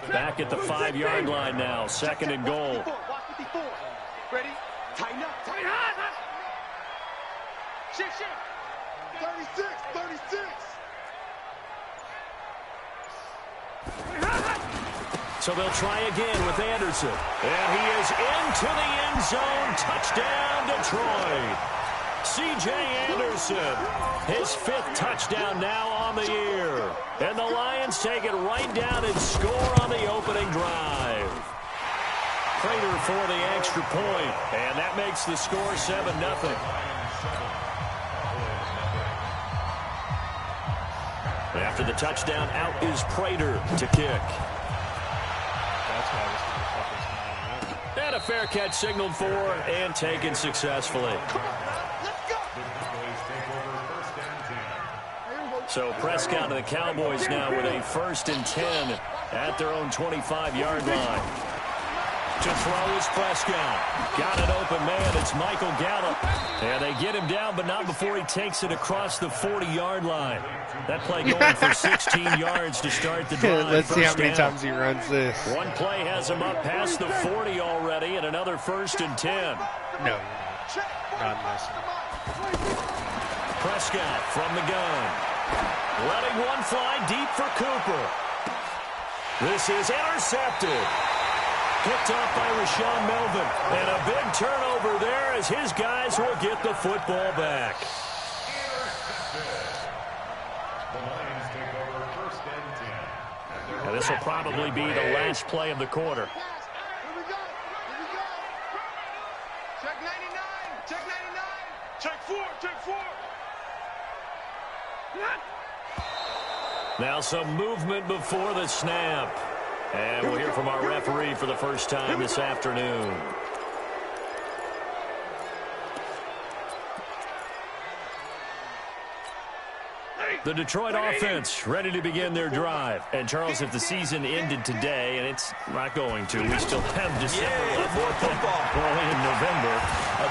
Back at the 5-yard line now. 2nd and goal. Ready? Tighten up. Tighten up. Shift. 36. So they'll try again with Anderson. And he is into the end zone. Touchdown, Detroit. C.J. Anderson, his 5th touchdown now on the year. And the Lions take it right down and score on the opening drive. Prater for the extra point, and that makes the score 7-0. After the touchdown, out is Prater to kick. And a fair catch signaled for and taken successfully. So Prescott and the Cowboys now with a 1st and 10 at their own 25-yard line. To throw is Prescott. Got an open man. It's Michael Gallup. And they get him down, but not before he takes it across the 40-yard line. That play going for 16 yards to start the drive. Let's see how many times he runs this. One play has him up past the 40 already, and another 1st and 10. No, not missing. Prescott from the gun. Letting one fly deep for Cooper. This is intercepted. Picked off by Rashawn Melvin. And a big turnover there as his guys will get the football back. And this will probably be the last play of the quarter. Here we go. Check 99. Check 99. Check 4. Check 4. Now some movement before the snap. And we'll hear from our referee for the first time this afternoon. The Detroit offense ready to begin their drive. And, Charles, if the season ended today, and it's not going to, we still have December left. More football. Only in November.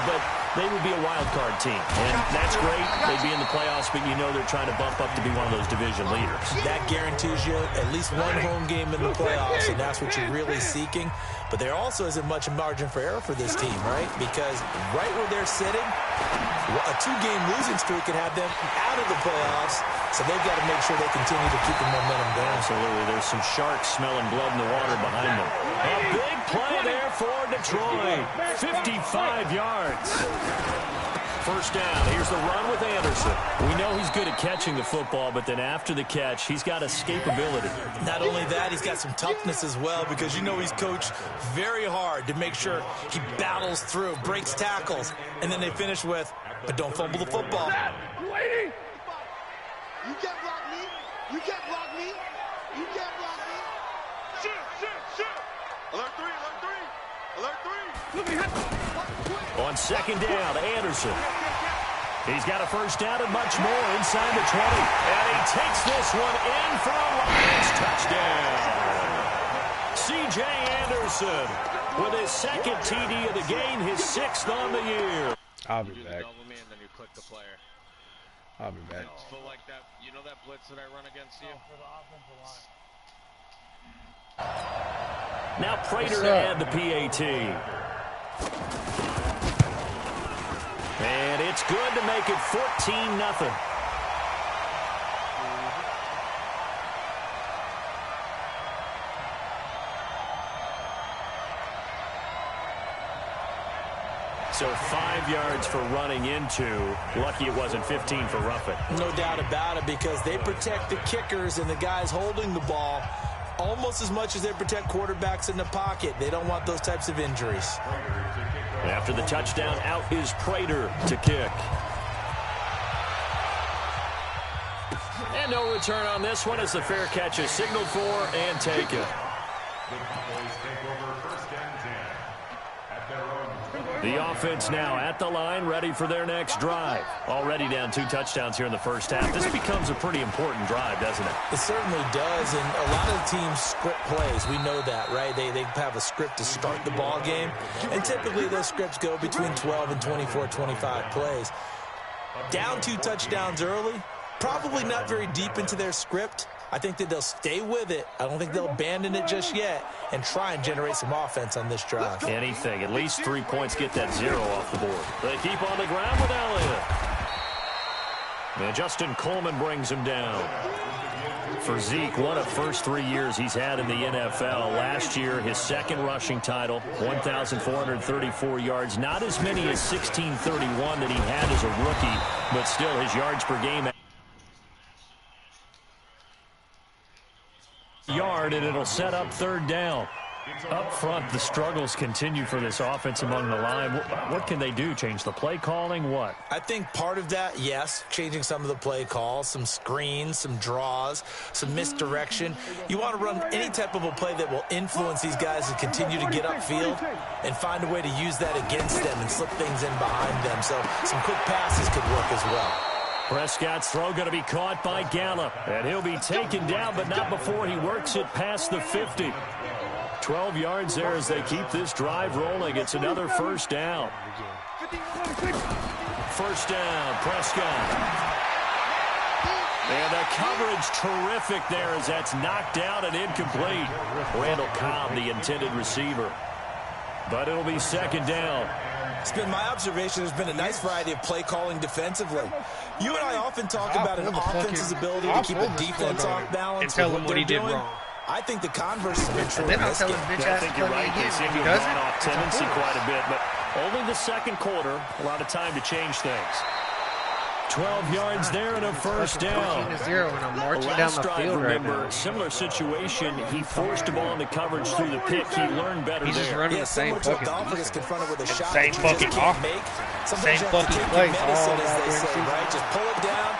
But they would be a wild card team. And that's great. They'd be in the playoffs, but you know they're trying to bump up to be one of those division leaders. That guarantees you at least one home game in the playoffs, and that's what you're really seeking. But there also isn't much margin for error for this team, right? Because right where they're sitting, a 2-game losing streak could have them out of the playoffs, so they've got to make sure they continue to keep the momentum going. Absolutely. There's some sharks smelling blood in the water behind them. A big play there for Detroit. 55 yards. First down. Here's the run with Anderson. We know he's good at catching the football, but then after the catch, he's got escapability. Not only that, he's got some toughness as well, because you know he's coached very hard to make sure he battles through, breaks tackles, and then they finish with, but don't fumble the football. Waiting. You can't block me. You can't block me. You can't block me. Shoot. Alert 3. On 2nd down, Anderson. He's got a first down and much more inside the 20. And he takes this one in for a Lions touchdown. C.J. Anderson with his 2nd TD of the game, his 6th on the year. I'll be back. Double me and then you click the player. I'll be back. Feel like that, you know that blitz that I run against you? For the offensive line. Now Prater to add the PAT. And it's good to make it 14-0. So 5 yards for running into. Lucky it wasn't 15 for roughing. No doubt about it, because they protect the kickers and the guys holding the ball almost as much as they protect quarterbacks in the pocket. They don't want those types of injuries. After the touchdown, out is Prater to kick. And no return on this one as the fair catch is signaled for and taken. The offense now at the line, ready for their next drive. Already down 2 touchdowns here in the first half. This becomes a pretty important drive, doesn't it? It certainly does, and a lot of teams script plays. We know that, right? They have a script to start the ball game, and typically those scripts go between 12 and 24, 25 plays. Down 2 touchdowns early, probably not very deep into their script, I think that they'll stay with it. I don't think they'll abandon it just yet and try and generate some offense on this drive. Anything. At least 3 points get that 0 off the board. They keep on the ground with Elliott. And Justin Coleman brings him down. For Zeke, one of the first 3 years he's had in the NFL. Last year, his second rushing title, 1,434 yards. Not as many as 1,631 that he had as a rookie, but still his yards per game. Yard, and it'll set up 3rd down. Up front, the struggles continue for this offense among the line. What can they do? Change the play calling? What? I think part of that, yes, changing some of the play calls, some screens, some draws, some misdirection. You want to run any type of a play that will influence these guys to continue to get upfield and find a way to use that against them and slip things in behind them. So some quick passes could work as well. Prescott's throw going to be caught by Gallup, and he'll be taken down, but not before he works it past the 50. 12 yards there as they keep this drive rolling. It's another 1st down. 1st down, Prescott. And the coverage terrific there as that's knocked out and incomplete. Randall Cobb, the intended receiver. But it'll be 2nd down. It's been my observation there's been a nice variety of play calling defensively. You and I often talk about an offense's ability to keep a defense off balance and tell with him what what he they're did doing. wrong. I think the converse has been true in Then I'll this tell game. his bitch I ass think to you're play right. They again. seem If to he have doesn't, gone off it's a tendency fool. quite a bit, but only the 2nd quarter. A lot of time to change things. 12 yards there and a 1st down. 14-0, and I'm marching down Last the drive, field right remember, now. similar situation. He forced the ball into coverage through the pick. He learned better He's just there. running Yeah, the same similar to a fucking golfer gets defense. confronted with a shot Same that you just fucking can't offense. make. Sometimes Same you have to fucking take your plays medicine, all as they goddamn say, season. right? Just pull it down.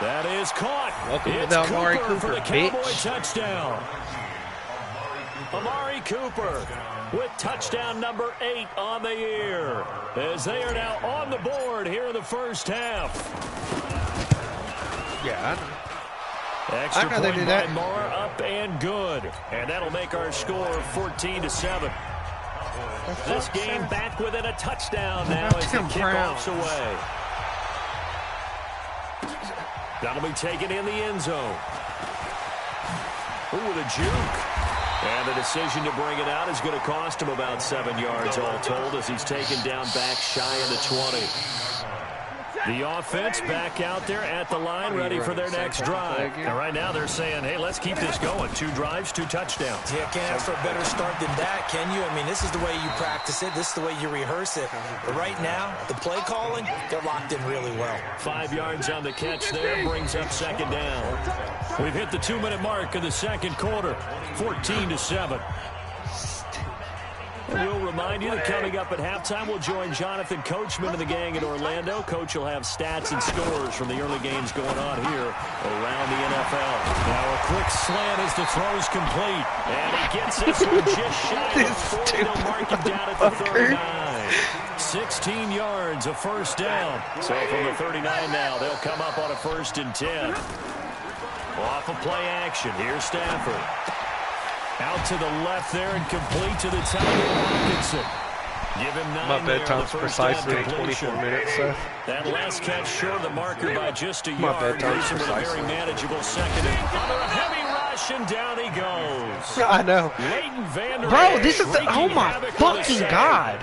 That is caught. Welcome to It's the Amari Cooper for the Cooper, Cowboy bitch. touchdown. Amari Cooper with touchdown number 8 on the year, as they are now on the board here in the 1st half. Yeah, I know. Extra I know they point do by that. Moore, up and good. And that'll make our score 14-7. This game back within a touchdown now as the kickoff's away. That'll be taken in the end zone. Ooh, with a juke. And the decision to bring it out is going to cost him about 7 yards all told as he's taken down back shy of the 20. The offense back out there at the line, ready for their next drive. And right now they're saying, hey, let's keep this going. 2 drives, 2 touchdowns. Yeah, can't ask for a better start than that, can you? I mean, this is the way you practice it. This is the way you rehearse it. But right now, the play calling, they're locked in really well. 5 yards on the catch there, brings up 2nd down. We've hit the 2-minute mark of the 2nd quarter, 14-7. We'll remind you that coming up at halftime, we'll join Jonathan Coachman and the gang in Orlando. Coach will have stats and scores from the early games going on here around the NFL. Now a quick slant as the throw's complete. And he gets this one just shy of 40. They'll mark him down at the 39. 16 yards, a 1st down. So from the 39 now, they'll come up on a 1st and 10. Off of play action, here's Stafford. Out to the left there and complete to the Tyler Hawkinson. Give him 9 My there, bedtime's the first down precisely in completion. 24 minutes, so. That last catch short of the marker by just a My yard. bedtime's Leaves him with a very precisely. manageable 2nd. And under a heavy rush, and down he goes. I know. Leighton Vander Bro, Esch this is the, oh wreaking my havoc with a fucking sack. God.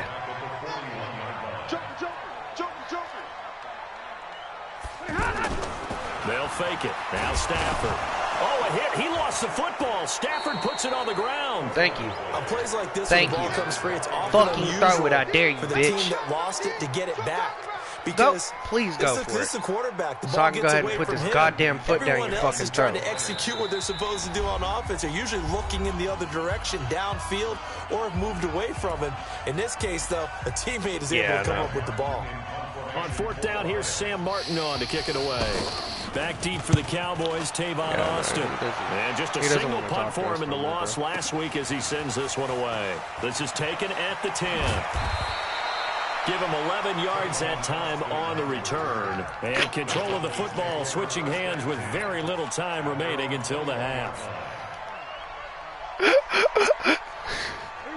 They'll fake it. Now Stafford. Oh, a hit. He lost the football. Stafford puts it on the ground. Thank you. On plays like this, Thank when the ball you. comes free, it's often Fucking unusual throw it, I dare you, for the bitch. team that lost it to get it back. Go, Because please go for this is it. the quarterback. The So ball I can go gets ahead and away put from this him. goddamn foot down Everyone your else fucking is trying throat. to execute what they're supposed to do on offense. They're usually looking in the other direction, downfield, or have moved away from it. In this case, though, a teammate is able to come up with the ball. On 4th down, here's Sam Martin on to kick it away. Back deep for the Cowboys, Tavon Austin. And just a he doesn't single wanna punt talk to for us him in the no more, loss bro. last week as he sends this one away. This is taken at the 10. Give him 11 yards that time on the return. And control of the football, switching hands with very little time remaining until the half.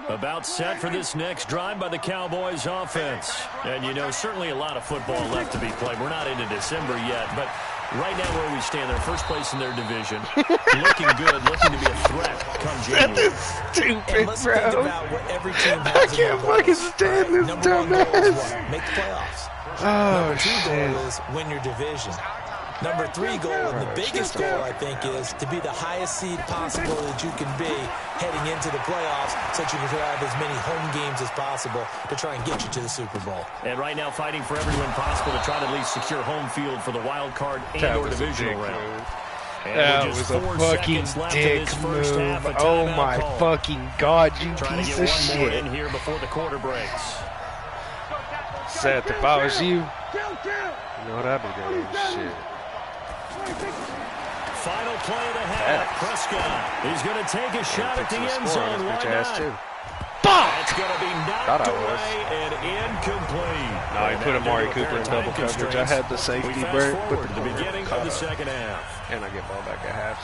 About set for this next drive by the Cowboys offense. And, you know, certainly a lot of football left to be played. We're not into December yet, but Right now where we stand, they're first place in their division. Looking good, looking to be a threat come January. That is stupid, And let's think bro. about what every team has I in can't their fucking goals. stand this Number one goal is dumbass. what? Make the playoffs. Oh, Number two shit. goal is win your division. Number three goal, and the biggest goal, I think, is to be the highest seed possible that you can be heading into the playoffs so that you can have as many home games as possible to try and get you to the Super Bowl. And right now fighting for every win possible to try to at least secure home field for the wild card and That or was a divisional dick round. move. And That with was just a 4 fucking seconds left in dick this first half, move. a Oh timeout my call. fucking god, you Trying to piece get of one more shit. in here before the quarter breaks. Seth, if I was you, you know what I'd be doing? Shit. Final play of the half. Prescott. He's going to take a shot at the end zone. Why not? That's going to be knocked away and incomplete. No, he put Amari Cooper in double coverage. I had the safety we burnt, fast but forward to the beginning of the second half. And I get ball back at half.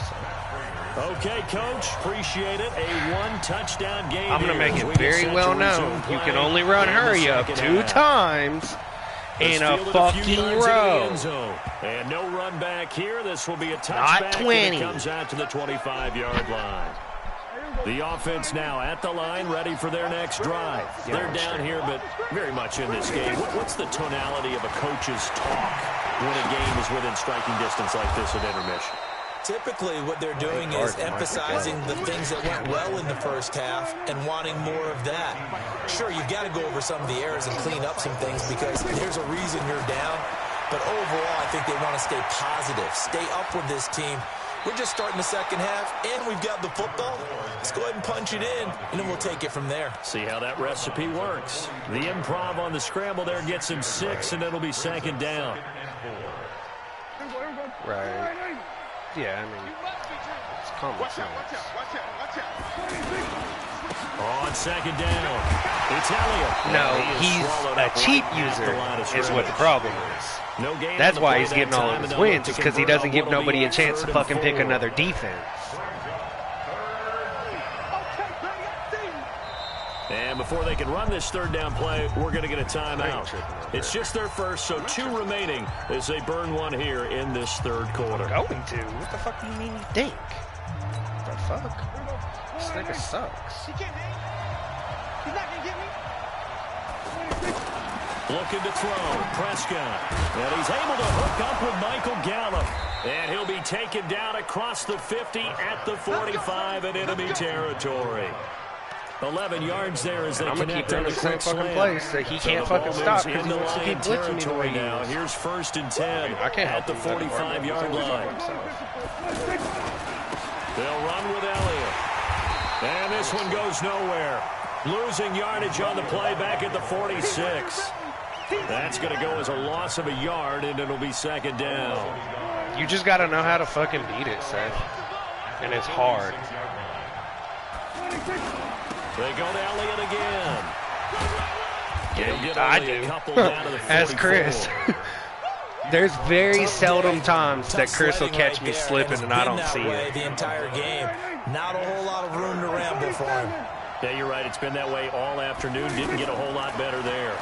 So. Okay, Coach, appreciate it. A one-touchdown game. I'm going to here make as we it get very set well to known. resume You can play only run in the hurry up second 2 half. times in a Fielded few fucking yards into the row. end zone. And no run back here. This will be a Not touchback. 20. And it comes out to the 25-yard line. The offense now at the line, ready for their next drive. They're down here, but very much in this game. What's the tonality of a coach's talk when a game is within striking distance like this at intermission? Typically, what they're doing is emphasizing the things that went well in the first half and wanting more of that. Sure, you've got to go over some of the errors and clean up some things because there's a reason you're down. But overall, I think they want to stay positive, stay up with this team. We're just starting the second half, and we've got the football. Let's go ahead and punch it in, and then we'll take it from there. See how that recipe works. The improv on the scramble there gets him 6, and it'll be second down. Right. Yeah, I mean, it's common sense. On second down, it's Elliott. No, He is he's swallowed a up cheap right at the line of user is what the scrimmage. problem is. No gain That's on the why play he's that getting all time, of and his they'll look wins, to is because he convert doesn't on give what'll nobody be a chance to 3rd and fucking pick 4. another defense. And before they can run this third down play, we're going to get a timeout. It's just their first, so 2 remaining as they burn one here in this third quarter. Going to? What the fuck do you mean you think? What the fuck? This nigga sucks. He can't hang. He's not going to get me. Looking to throw, Prescott. And he's able to hook up with Michael Gallup. And he'll be taken down across the 50 at the 45 in enemy territory. 11 yards there as they I'm going to keep connect on them in the the same quick fucking slant. place that he So can't the fucking ball stop moves because he into wants to keep Lion blitzing me the territory way he now. is. Here's 1st and 10 I can't at help the him. He's only 45-yard by line. himself. They'll run with Elliott. And this one goes nowhere. Losing yardage on the play back at the 46. That's going to go as a loss of a yard, and it'll be second down. You just got to know how to fucking beat it, Seth. And it's hard. They go to Elliott again. He'll get I only a do. couple down to the 44. As Chris. There's very Tough seldom day. times that Tough Chris will sledding catch right me there, slipping and I don't it's see been that way it. the entire game. Not a whole lot of room to ramble for him. Yeah, you're right. It's been that way all afternoon. Didn't get a whole lot better there.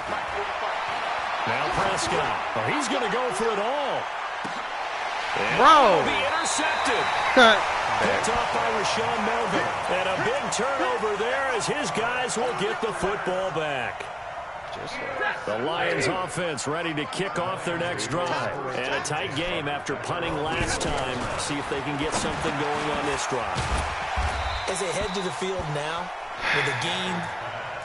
Now Prescott. Oh, he's going to go for it all. And Bro. Be intercepted. Picked off by Rashawn Melvin. And a big turnover there as his guys will get the football back. The Lions offense ready to kick off their next drive. And a tight game after punting last time. See if they can get something going on this drive. As they head to the field now, with a game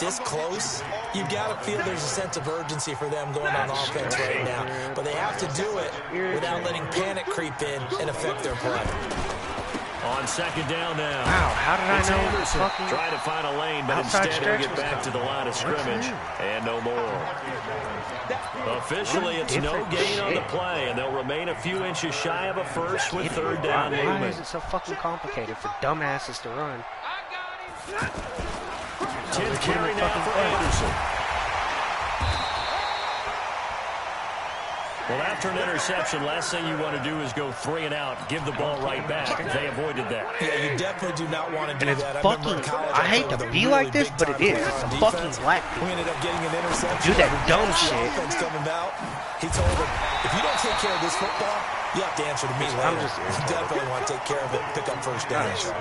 this close, you've got to feel there's a sense of urgency for them going on offense right now. But they have to do it without letting panic creep in and affect their play. On second down now. Wow, how did I It's know Anderson fucking trying to find a lane, but outside instead he'll stretch get was back to the line of scrimmage. And no more. Officially, it's no Different gain on the shit. play, and they'll remain a few inches shy of a first with third down Why movement. is it so fucking complicated for dumbasses to run? 10th carry now for Anderson. Well, after an interception, last thing you want to do is go 3 and out, give the ball right back. They avoided that. Yeah, you definitely do not want to do And it's that. fucking, I hate to be like this, but it is. It's fucking black We people. ended up getting an interception. Do that dumb shit. Offense coming out. He told him, if you don't take care of this football, you have to answer to me later. You definitely want to take care of it and pick up first downs.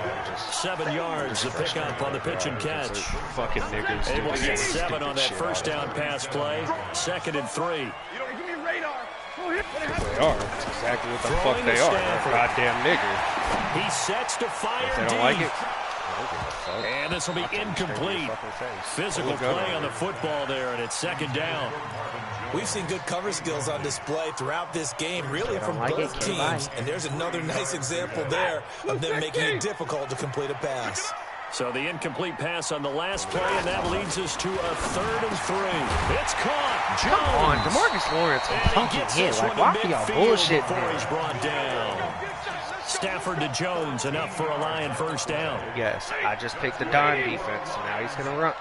7 yards, the pickup on the pitch and catch. Fucking niggas. Able to get 7 on that first down pass play. 2nd and 3. They are. That's exactly what the fuck they are. They're goddamn nigger. He sets to fire If they don't deep. like it, I don't give a fuck. And this will be incomplete. Physical play on the football there, and it's 2nd down. We've seen good cover skills on display throughout this game, really from both teams. And there's another nice example there of them making it difficult to complete a pass. So the incomplete pass on the last play, and that leads us to a 3rd and 3. It's caught. Jones. Come on, DeMarcus Lawrence And he fucking gets hit. this Like, one why to are y'all midfield bullshitting before me? he's brought down. Stafford to Jones, enough for a Lion first down. Yes, I just picked the dime defense, so now he's gonna run.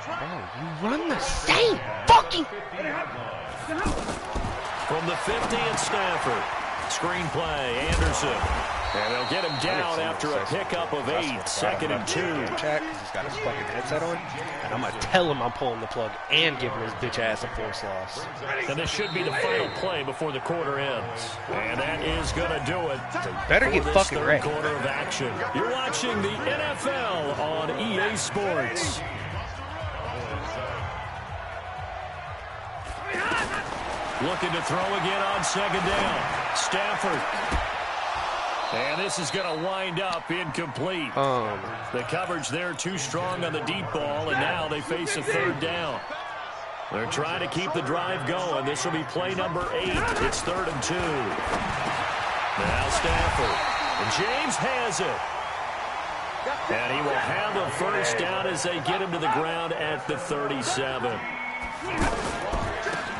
Bro, you run the same fucking. From the 50 at Stafford. Screen play, Anderson. And they'll get him down after a pickup of 8. 2nd and 2. Check, because he's got his fucking headset on. And I'm gonna tell him I'm pulling the plug and giving his bitch ass a force loss. And this should be the final play before the quarter ends. And that is going to do it. So you better get for this fucking third ready. quarter of action. You're watching the NFL on EA Sports. Looking to throw again on 2nd down. Stafford. And this is going to wind up incomplete. The coverage there too strong on the deep ball, and now they face a 3rd down. They're trying to keep the drive going. This will be play number 8. It's 3rd and 2. Now Stafford. And James has it. And he will have a first down as they get him to the ground at the 37.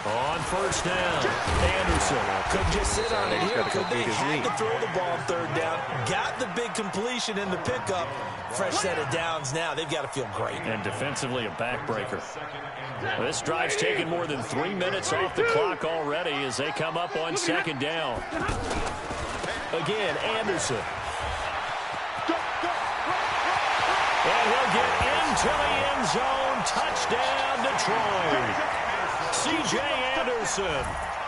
On first down, Anderson. Couldn't just sit on it here, could they? beat his Had knee. to throw the ball 3rd down. Got the big completion in the pickup. Fresh set of downs now. They've got to feel great. And defensively a backbreaker. This drive's taken more than 3 minutes off the clock already as they come up on 2nd down. Again, Anderson. And he'll get into the end zone. Touchdown, Detroit. C.J. Anderson,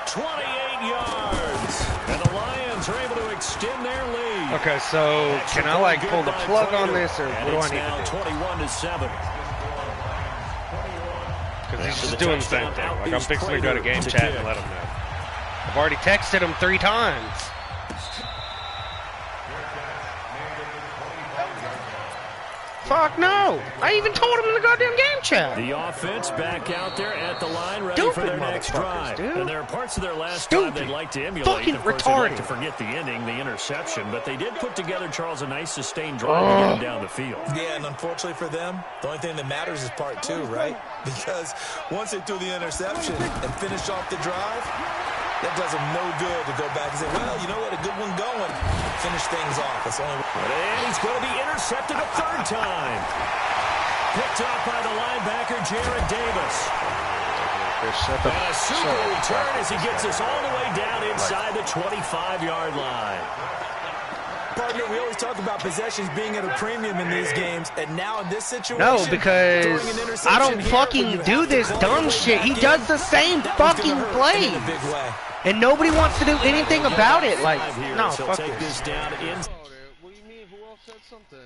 28 yards. And the Lions are able to extend their lead. Okay, so can I like pull the plug on this, or what do I need to do? 21-7. Because he's just doing the same thing. Like, I'm fixing to go to game chat and let him know. I've already texted him 3 times. Fuck no! I even told him in the goddamn game chat. The offense back out there at the line, ready Stupid for their next drive. motherfuckers, dude. And there are parts of their last drive they'd like to emulate. Fucking Of course, they'd like retarded. to forget the ending, the interception, but they did put together, Charles, a nice sustained drive to get him down the field. Yeah, and unfortunately for them, the only thing that matters is part 2, right? Because once they threw the interception and finished off the drive, that does them no good to go back and say, well, you know what, a good one going. Finish things off. That's only. And he's going to be intercepted a 3rd time. Picked up by the linebacker, Jared Davis. Shut the And a super return as he gets us all the way down inside the 25-yard line. Partner, we always talk about possessions being at a premium in these games, and now in this situation, No, because throwing an interception I don't here fucking when you do have to this call dumb it shit. He back does in, the same that was fucking gonna hurt play. in a big way. And nobody wants to do anything about it. Like, no, He'll fuck take this. this down in. What do you mean? Who else said something?